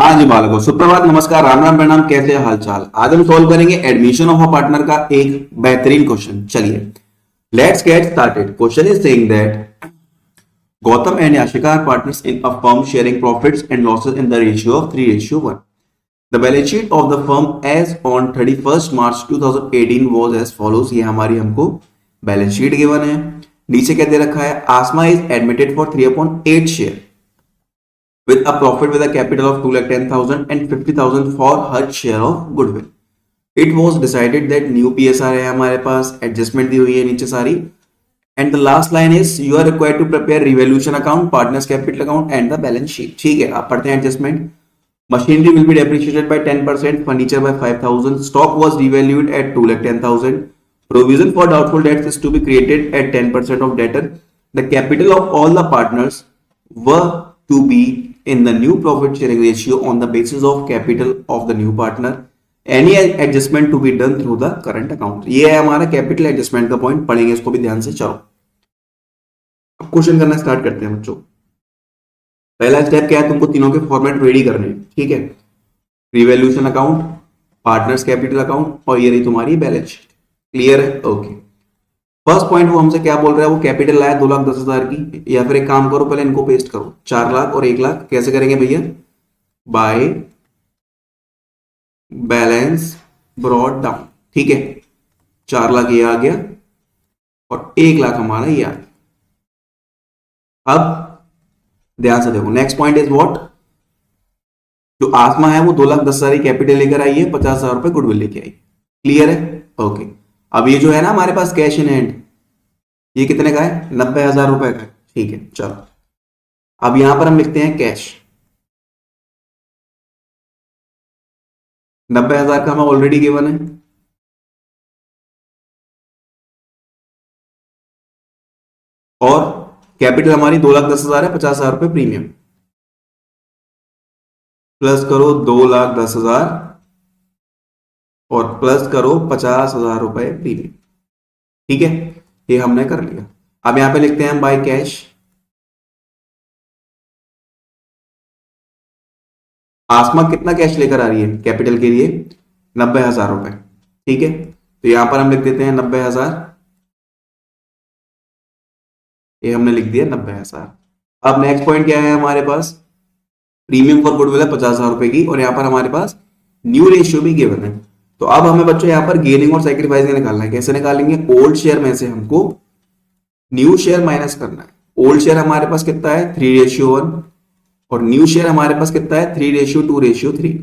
हाँ जी बालको, सुप्रभात, नमस्कार, राम राम, प्रणाम। कैसे हालचाल? आज हम सॉल्व करेंगे एडमिशन ऑफ अ पार्टनर का एक बेहतरीन क्वेश्चन। चलिए let's get started. Question is saying that Gautam and Yashika are partners in a firm sharing profits and losses in the ratio of 3:1। The balance sheet of the firm as on 31 March 2018 was as follows. ये हमारी हमको balance sheet given है। नीचे क्या दे रखा है? Asma is admitted for 3/8 share with a profit with a capital of 2,10,000 and 50,000 for her share of goodwill. It was decided that new PSR है हमारे पास, एडजस्टमेंट दी हुई है नीचे सारी। And the last line is you are required to prepare revaluation account, partners capital account and the balance sheet. ठीक है, आप पढ़ते हैं adjustment. Machinery will be depreciated by 10%, furniture by 5,000, stock was revalued at 2,10,000, provision for doubtful debts is to be created at 10% of debtor. The capital of all the partners were to be in the new profit sharing ratio on the basis of capital of the new partner. Any adjustment to be done through the current account. ये है हमारा capital adjustment का point, पढ़ेंगे इसको भी ध्यान से। चलो अब क्वेश्चन करना स्टार्ट करते हैं बच्चों। पहला स्टेप क्या है? तुमको तीनों के फॉर्मेट रेडी करने हैं। ठीक है, revaluation account, partners capital account और ये रही तुम्हारी बैलेंस शीट। क्लियर है? ओके। फर्स्ट पॉइंट वो हमसे क्या बोल रहा है? वो कैपिटल लाया 2,10,000 की, या फिर एक काम करो पहले इनको पेस्ट करो, 4 लाख और 1 लाख। कैसे करेंगे भैया? By balance brought down. ठीक है, 4 लाख ये आ गया और 1 लाख हमारा ये आ गया। अब ध्यान से देखो, नेक्स्ट पॉइंट इज व्हाट? जो आसमा है वो 2,10,000 कैपिटल लेकर आई है, 50,000 रुपए गुडविल लेके आई। क्लियर है? ओके। अब ये जो है ना हमारे पास कैश इन हैंड, ये कितने का है? 90,000 रुपए का है। ठीक है, चलो अब यहां पर हम लिखते हैं कैश। 90,000 का हमें ऑलरेडी गिवन है, और कैपिटल हमारी 2,10,000 है, 50,000 रुपए प्रीमियम। प्लस करो 2,10,000 और प्लस करो 50,000 रुपए प्रीमियम। ठीक है, ये हमने कर लिया। अब यहां पे लिखते हैं हम बाय कैश। आसमा कितना कैश लेकर आ रही है कैपिटल के लिए? 90,000 रुपए। ठीक है, तो यहां पर हम लिख देते हैं 90,000, ये हमने लिख दिया 90,000। अब नेक्स्ट पॉइंट क्या है हमारे पास? प्रीमियम फॉर गुडविल है 50,000 रुपए की, और यहां पर हमारे पास न्यू रेशियो भी गिवन है। तो अब हमें बच्चों यहां पर गेनिंग और सैक्रिफाइस निकालना है। कैसे निकालेंगे? ओल्ड शेयर में से हमको न्यू शेयर माइनस करना है। ओल्ड शेयर हमारे पास कितना है? 3:1, और न्यू शेयर हमारे पास कितना है? 3:2:3।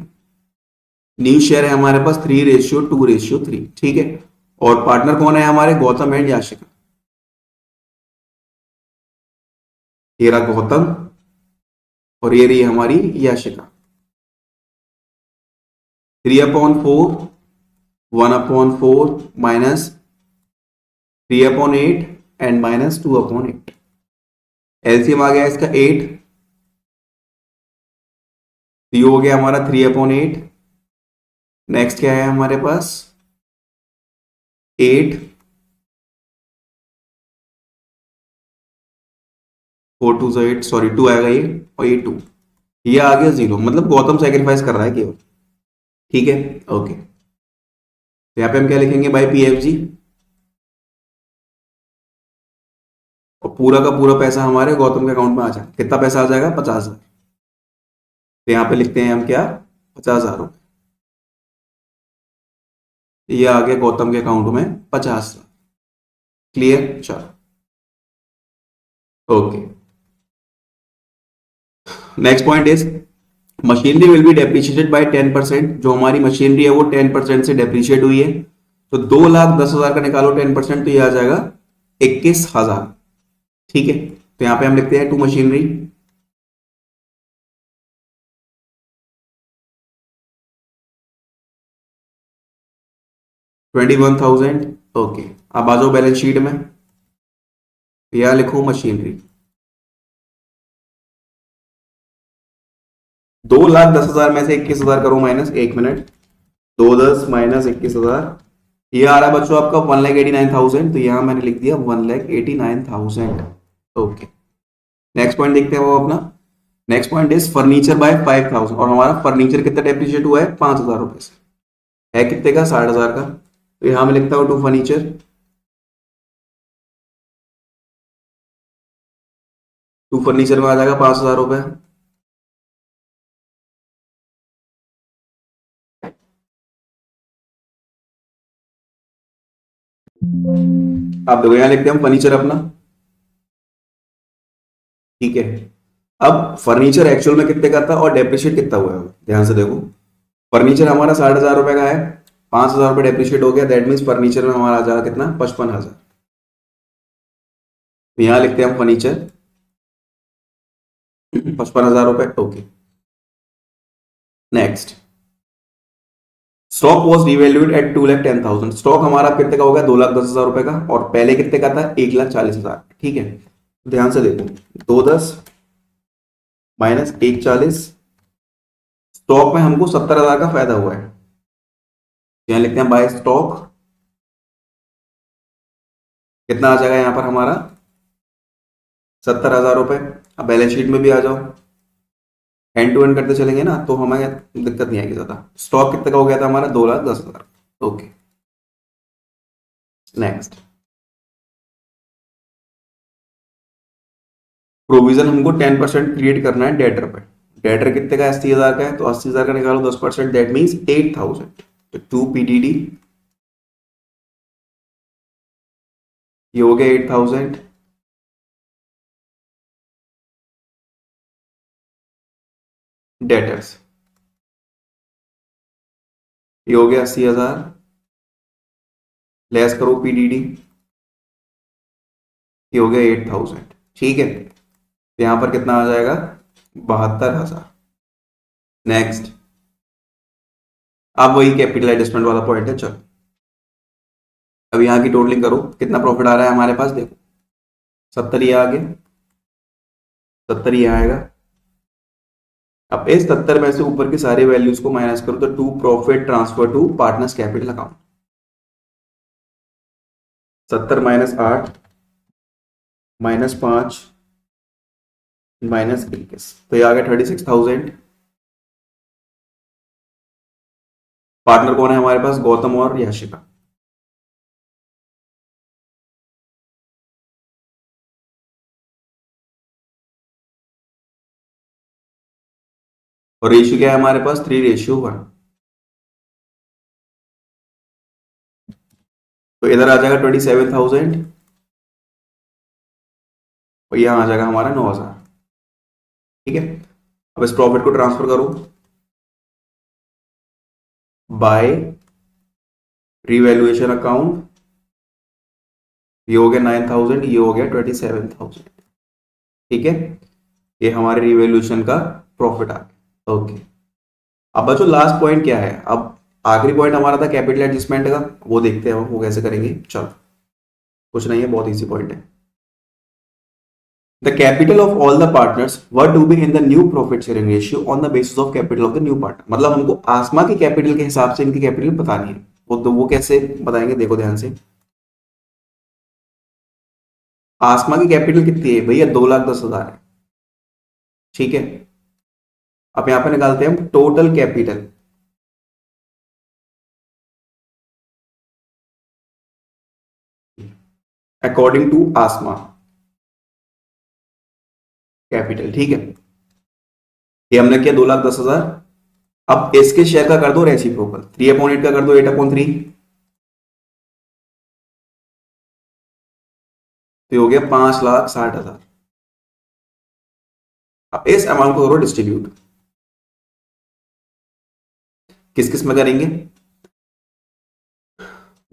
न्यू शेयर है हमारे पास 3:2:3। ठीक है, और पार्टनर कौन है हमारे? गौतम एंड याशिका। ये रहा गौतम और ये रही हमारी Yashika. 3/4, 1/4 minus 3/8 and minus 2/8। LCM आ गया इसका 8, तो ये हो गया हमारा 3/8। नेक्स्ट क्या है हमारे पास? 8, 4 2 8, सॉरी 2 आएगा ये, और ये 2, ये आ गया 0। मतलब गौतम सैक्रिफाइस कर रहा है केवल। ठीक है, ओके। तो यहाँ पे हम क्या लिखेंगे? बाय पीएफजी, और पूरा का पूरा पैसा हमारे गौतम के अकाउंट में आ जाएगा। कितना पैसा आ जाएगा? 50,000। तो यहाँ पे लिखते हैं हम क्या? 50,000 रुपए। ये आ गया गौतम के अकाउंट में 50,000। क्लियर? चलो okay. Next point is machinery will be depreciated by 10%। जो हमारी मशीनरी है वो 10% से डेप्रिशिएट हुई है, तो 2,10,000 का निकालो 10%, तो ये आ जाएगा 21,000। ठीक है, तो यहां पे हम लिखते हैं टू मशीनरी। $21,000। ओके, अब आ जाओ बैलेंस शीट में, यहां लिखो मशीनरी। 2,10,000 में से 21,000 करो माइनस, 1 मिनट। 2,10 माइनस 21,000, ये आ रहा है बच्चों आपका 1,89,000। तो यहां मैंने लिख दिया 1,89,000। ओके, नेक्स्ट पॉइंट देखते हैं वो अपना next point is furniture bye 5,000 और हमारा फर्नीचर कितना डेप्रिशिएट हुआ है 5,000 रुपए से, है कितने का 60,000 का। तो यहां मैं लिखता हूं टू फर्नीचर, टू फर्नीचर में आ जाएगा 5,000 रुपए। आप देखो यहां लिखते हैं हम फर्नीचर अपना, ठीक है। अब फर्नीचर एक्चुअल में कितने का था और डेप्रिशिएट कितना हुआ है, ध्यान से देखो। फर्नीचर हमारा 60,000 रुपए का है, 5,000 रुपए डेप्रिशिएट हो गया, दैट मीन्स फर्नीचर में हमारा आ जाएगा कितना 55,000। तो यहां लिखते हैं हम फर्नीचर 55,000 रुपए, okay. Next, stock was revalued at 2,10,000, stock हमारा कितने का हो गया 2,10,000 रुपए का, और पहले कितने का था 1,40,000, ठीक है। ध्यान से देखो, 210 माइनस 140, स्टॉक में हमको 70,000 का फायदा हुआ है, यहां लिखते हैं बाय स्टॉक, कितना आ जाएगा यहां पर हमारा 70,000 रुपए। अब बैलेंस शीट में भी आ जाओ, एंड टू एंड करते चलेंगे ना तो हमें दिक्कत नहीं आएगी ज्यादा। स्टॉक कितने का हो गया था हमारा 2,10,000, ओके। नेक्स्ट, प्रोविजन हमको 10% क्रिएट करना है डेटर पे, डेटर कितने का 80,000 का है, तो 80,000 का निकालो 10%, दैट मीन्स 8,000। तो 2 PDD, ये हो गया 8,000। डेटर्स, ये हो गया 80,000, लेस करो PDD, ये हो गया 8,000, ठीक है। तो यहां पर कितना आ जाएगा 72,000। नेक्स्ट, अब वही कैपिटल एडजस्टमेंट वाला पॉइंट है, चलो अब यहाँ की टोटलिंग करो, कितना प्रॉफिट आ रहा है हमारे पास, देखो 70 ये आ गया, 70 ये आएगा। अब इस 70 में से ऊपर की सारी वैल्यूज को माइनस करो, तो to profit transfer to partners capital account, 70 minus 8 minus 5 minus 21, तो ये आ गया 36,000। पार्टनर कौन है हमारे पास, गौतम और याशिका। और रेशियो क्या है हमारे पास 3:1, तो इधर आ जाएगा 27,000 और यहां आ जाएगा हमारा 9,000, ठीक है। अब इस प्रॉफिट को ट्रांसफर करो बाय रिवैल्यूएशन अकाउंट, ये हो गया 9,000, ये हो गया 27,000, ठीक है। ये हमारे रिवैल्यूएशन का प्रॉफिट आ गया, ओके। अब बच्चों लास्ट पॉइंट क्या है, अब आखिरी पॉइंट हमारा था कैपिटल एडजस्टमेंट का, वो देखते हैं वो कैसे करेंगे, चलो कुछ नहीं है, बहुत इजी पॉइंट है। The capital of all the partners were to be in the new profit sharing ratio on the basis of capital of the new partner, मतलब हमको आसमा की कैपिटल के हिसाब से इनकी कैपिटल बतानी है, वो तो वो कैसे बताएंगे, देखो ध्यान से। आसमा की कैपिटल कितनी है भैया 2,10,000 है, ठीक है। अब यहां पे निकालते हैं हम total capital, according to Asma capital, ठीक है। ये हमने किया 2,10,000। अब इसके शेयर का कर दो रेसिप्रोकल, 3/8 का कर दो 8/3, तो हो गया 5,60,000। अब इस अमाउंट को करो डिस्ट्रीब्यूट, किस किस में करेंगे,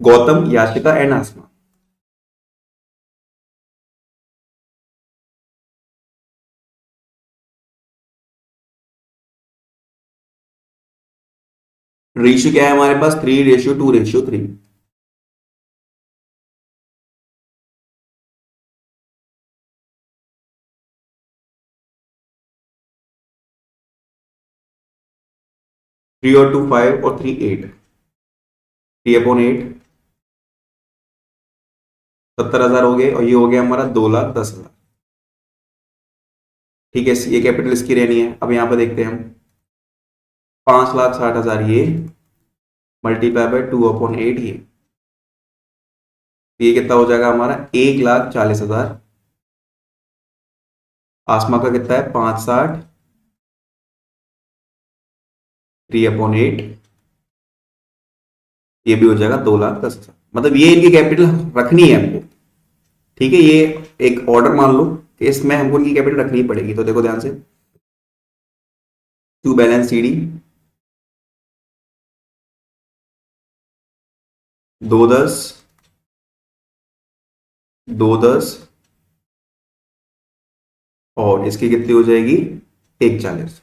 Gautam Yashika and Asma. Ratio क्या है हमारे पास 3:2:3, 3/5 और 3/8, 3/8, 70,000 हो गए, और ये हो गया हमारा 2,10,000, ठीक है, ये कैपिटल इसकी रहनी है। अब यहाँ पे देखते हैं हम 5,60,000 ये मल्टीप्लाई बाय 2/8 ये कितना हो जाएगा हमारा 1,40,000। आसमा का कितना है 5,60 3/8 ये भी हो जाएगा 2,10,000। मतलब ये इनकी कैपिटल रखनी है हमको। ठीक है, ये एक ऑर्डर मान लो कि इसमें हमको इनकी कैपिटल रखनी पड़ेगी। तो देखो ध्यान से, टू बैलेंस सीडी 2,10 2,10 और इसकी कितनी हो जाएगी 1,40।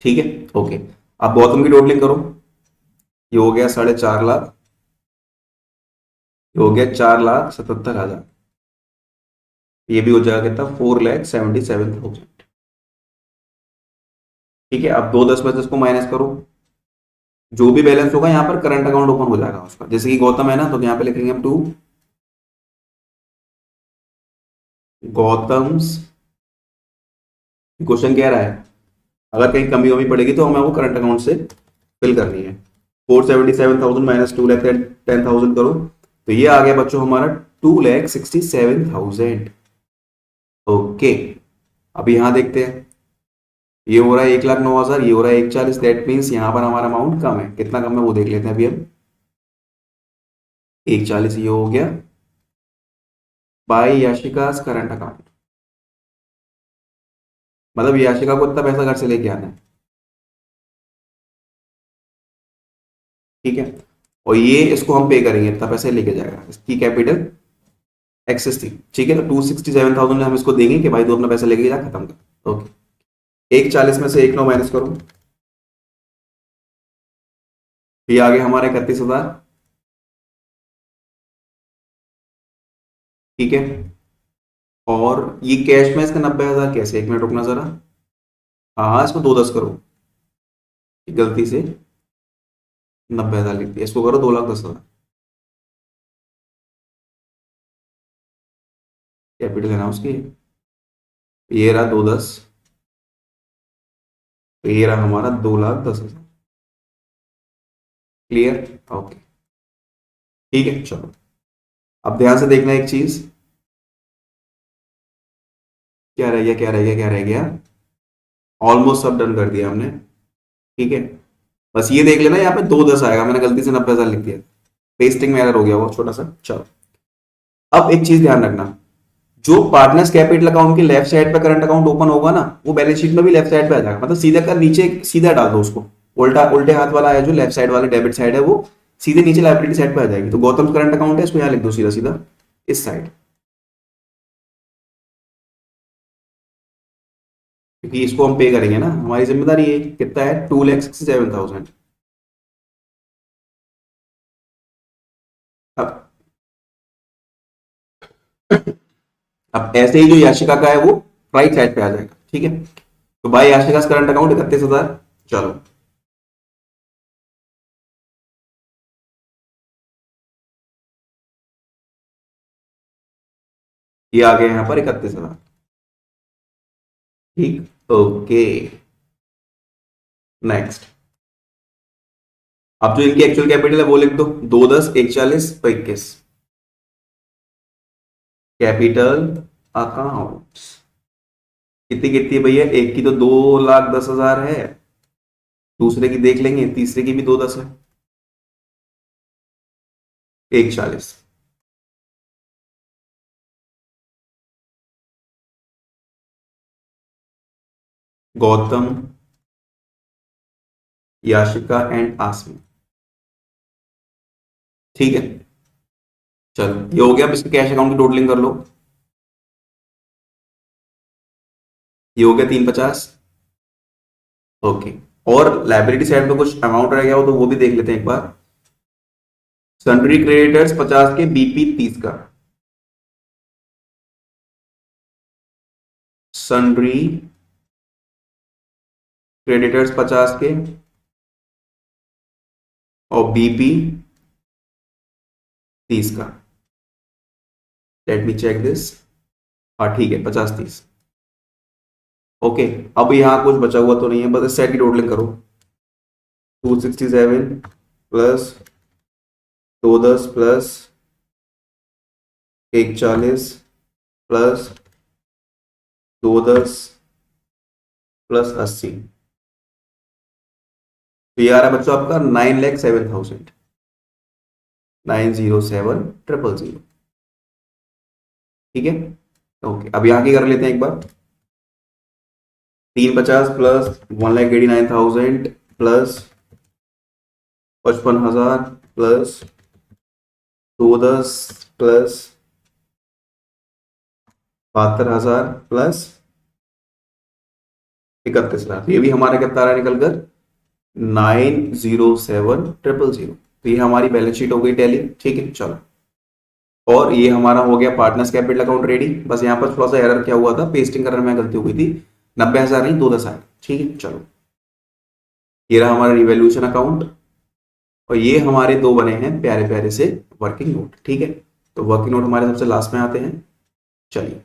ठीक है, ओके। अब गौतम की टोटलिंग करो। ये हो गया 4.5 लाख, ये हो गया 4,77,000। ये भी हो जाएगा कितना 4,77,000। ठीक है, अब 2,10 में से इसको माइनस करो। जो भी बैलेंस होगा यहाँ पर करंट अकाउंट ओपन हो जाएगा उसका। जैसे कि गौतम है ना, तो यहाँ पे लिखेंगे हम टू गौतम्स। क्वेश्चन कह रहा है अगर कहीं कमी वमी पड़ेगी तो हमें वो करंट अकाउंट से फिल करनी है। 477,000 माइनस 2,10,000 करो तो ये आ गया बच्चों हमारा 2,67,000। ओके, अब यहां देखते हैं। ये हो रहा है 1,09,000, ये हो रहा है 1,40। दैट मीन्स यहां पर हमारा अमाउंट कम है। कितना कम है वो देख लेते हैं अभी हम। 1,40 ये हो गया बाय याशिकास करंट अकाउंट। मतलब याशिका को इतना पैसा घर से लेके आना है। ठीक है, और ये इसको हम पे करेंगे, इतना पैसे लेके जाएगा। इसकी कैपिटल एक्सेस थी। ठीक है, तो 267,000 हम इसको देंगे कि भाई तू अपना पैसा लेके जा, खत्म कर। ओके, 1,40 में से 1,9 माइनस करो, ये आ गया हमारा 31,000। ठीक है, और ये कैश में इसका 90,000 कैसे, 1 मिनट रुकना जरा। हाँ हाँ, इसको 2,10 करो, गलती से 90,000 लिख दिया। इसको करो 2,10,000। कैपिटल है ना उसकी, ये रहा 2,10, तो ये रहा हमारा 2,10,000। Clear, okay. ठीक है, चलो अब ध्यान से देखना एक चीज। क्या रह गया, क्या रह गया, क्या रह गया। ऑलमोस्ट सब डन कर दिया हमने। ठीक है, बस ये देख लेना यहाँ पे 2,10 आएगा, मैंने गलती से 90,000 लिख दिया। पेस्टिंग में एरर हो गया वो छोटा सा। चलो, अब एक चीज ध्यान रखना, जो पार्टनर्स कैपिटल अकाउंट के लेफ्ट साइड पे करंट अकाउंट ओपन होगा ना, वो बैलेंस शीट में भी लेफ्ट साइड पे आ जाएगा। मतलब सीधा कर नीचे, सीधा डाल दो उसको। उल्टा, उल्टे हाथ वाला है जो लेफ्ट साइड वाला डेबिट साइड है, वो सीधे नीचे लाइबिलिटी साइड पे आ जाएगी। तो गौतम करंट अकाउंट है, इसको यहाँ लिख दो सीधा सीधा इस साइड, क्योंकि इसको हम पे करेंगे ना, हमारी जिम्मेदारी है। कितना है 2,67,000। अब अब ऐसे ही जो याशिका का है वो राइट साइड पे आ जाएगा। ठीक है, तो भाई याशिका करंट अकाउंट 31,000। चलो, ये आ गया यहाँ पर 31,000। ठीक, ओके। नेक्स्ट, अब जो इनकी एक्चुअल कैपिटल है वो लिख दो, 2,10 1,40 और 21। कैपिटल अकाउंट्स कितनी कितनी है भैया, एक की तो 2,10,000 है, दूसरे की देख लेंगे, तीसरे की भी 2,10 है, 1,40। गौतम, याशिका एंड आसमी। ठीक है, चलो ये हो गया। अब इसके कैश अकाउंट की टोटलिंग कर लो। ये हो गया 350। ओके, और लाइबिलिटी साइड पे कुछ अमाउंट रह गया हो तो वो भी देख लेते हैं एक बार। सन्ड्री क्रेडिटर्स 50 के, बीपी 30 का। सन्ड्री क्रेडिटर्स 50 के और बीपी 30 का। Let me check this. हाँ ठीक है, 50-30। ओके, अब यहाँ कुछ बचा हुआ तो नहीं है, बस इस सेट की टोटलिंग करो। 267 प्लस 210 प्लस 140 प्लस 210 प्लस 80, तो ये आ रहा है बच्चों आपका 9,07,000, 907,000। ठीक है, ओके। अब यहाँ की कर लेते हैं एक बार। 350 plus 1,89,000 plus 55,000 plus 210 plus 72,000 plus 31,000, ये भी हमारा कितना आ रहा है निकल कर 907,000। तो ये हमारी बैलेंस शीट हो गई टैली। ठीक है, चलो। और ये हमारा हो गया पार्टनर्स कैपिटल अकाउंट रेडी। बस यहाँ पर थोड़ा सा एरर क्या हुआ था, पेस्टिंग करने में गलती हो गई थी, 90,000 नहीं 2,10,000। ठीक है, चलो। ये रहा हमारा रिवैल्यूएशन अकाउंट, और ये हमारे दो बने हैं प्यारे प्यारे से वर्किंग नोट। ठीक है, तो वर्किंग नोट हमारे सबसे लास्ट में आते हैं। चलिए।